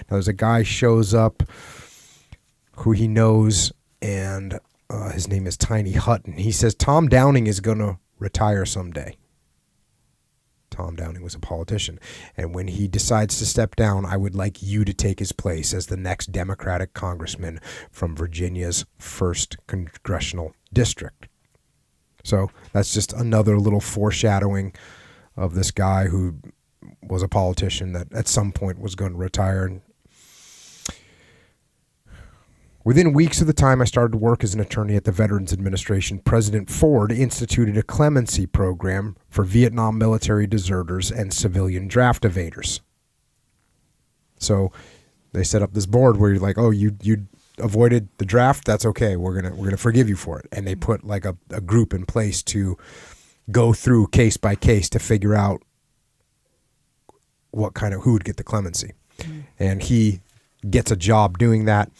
Now, there's a guy shows up who he knows, and his name is Tiny Hutton. He says Tom Downing is going to retire someday. Tom Downing was a politician. And when he decides to step down, I would like you to take his place as the next Democratic congressman from Virginia's 1st Congressional District. So that's just another little foreshadowing of this guy who was a politician that at some point was going to retire. And within weeks of the time I started to work as an attorney at the Veterans Administration, President Ford instituted a clemency program for Vietnam military deserters and civilian draft evaders. So they set up this board where you're like, oh, you avoided the draft, that's okay. We're gonna forgive you for it. And they put like a group in place to go through case by case to figure out who would get the clemency. And he gets a job doing that.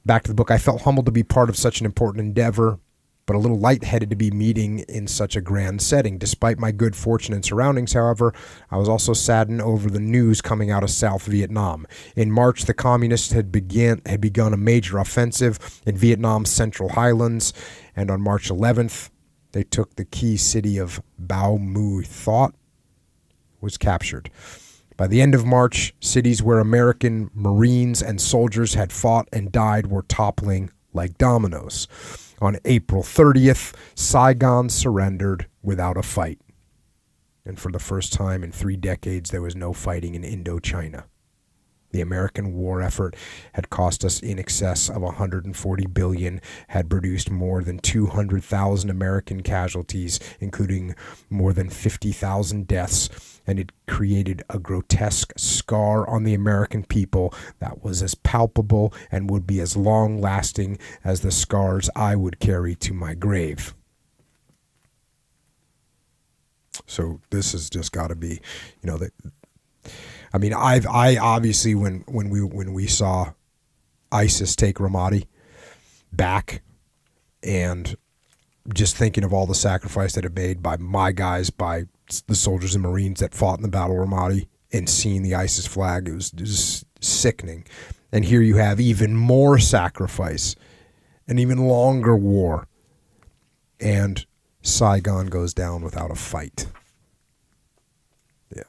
Back to the book. I felt humbled to be part of such an important endeavor, but a little lightheaded to be meeting in such a grand setting. Despite my good fortune and surroundings, however, I was also saddened over the news coming out of South Vietnam. In March, the communists had begun a major offensive in Vietnam's Central Highlands, and on March 11th, they took the key city of Bao Mu Thought was captured. By the end of March, cities where American Marines and soldiers had fought and died were toppling like dominoes. On April 30th, Saigon surrendered without a fight. And for the first time in 3 decades, there was no fighting in Indochina. The American war effort had cost us in excess of $140 billion, had produced more than 200,000 American casualties, including more than 50,000 deaths, and it created a grotesque scar on the American people that was as palpable and would be as long-lasting as the scars I would carry to my grave. So this has just got to be, I obviously when we saw ISIS take Ramadi back, and just thinking of all the sacrifice that it made by my guys, by the soldiers and Marines that fought in the Battle of Ramadi, and seeing the ISIS flag, it was just sickening. And here you have even more sacrifice, an even longer war, and Saigon goes down without a fight. Yeah.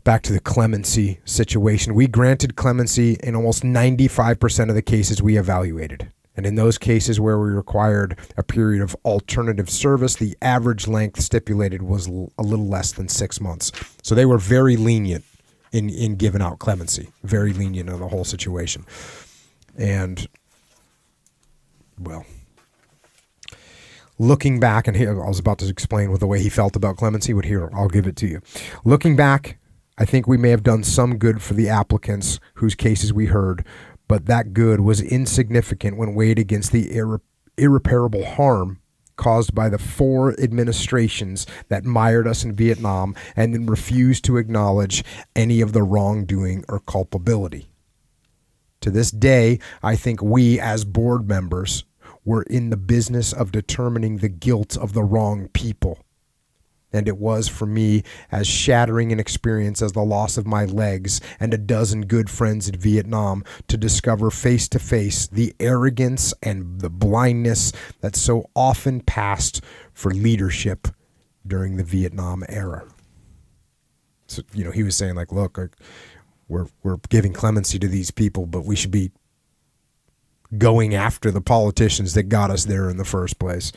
Back to the clemency situation. We granted clemency in almost 95% of the cases we evaluated. And in those cases where we required a period of alternative service, the average length stipulated was a little less than 6 months. So they were very lenient in giving out clemency, very lenient in the whole situation. And, well, looking back, and here I was about to explain what the way he felt about clemency, but here, I'll give it to you. Looking back, I think we may have done some good for the applicants whose cases we heard, but that good was insignificant when weighed against the irreparable harm caused by the 4 administrations that mired us in Vietnam and then refused to acknowledge any of the wrongdoing or culpability. To this day, I think we as board members were in the business of determining the guilt of the wrong people. And it was for me as shattering an experience as the loss of my legs and a dozen good friends in Vietnam to discover face to face the arrogance and the blindness that so often passed for leadership during the Vietnam era. So, he was saying like, look, we're giving clemency to these people, but we should be going after the politicians that got us there in the first place.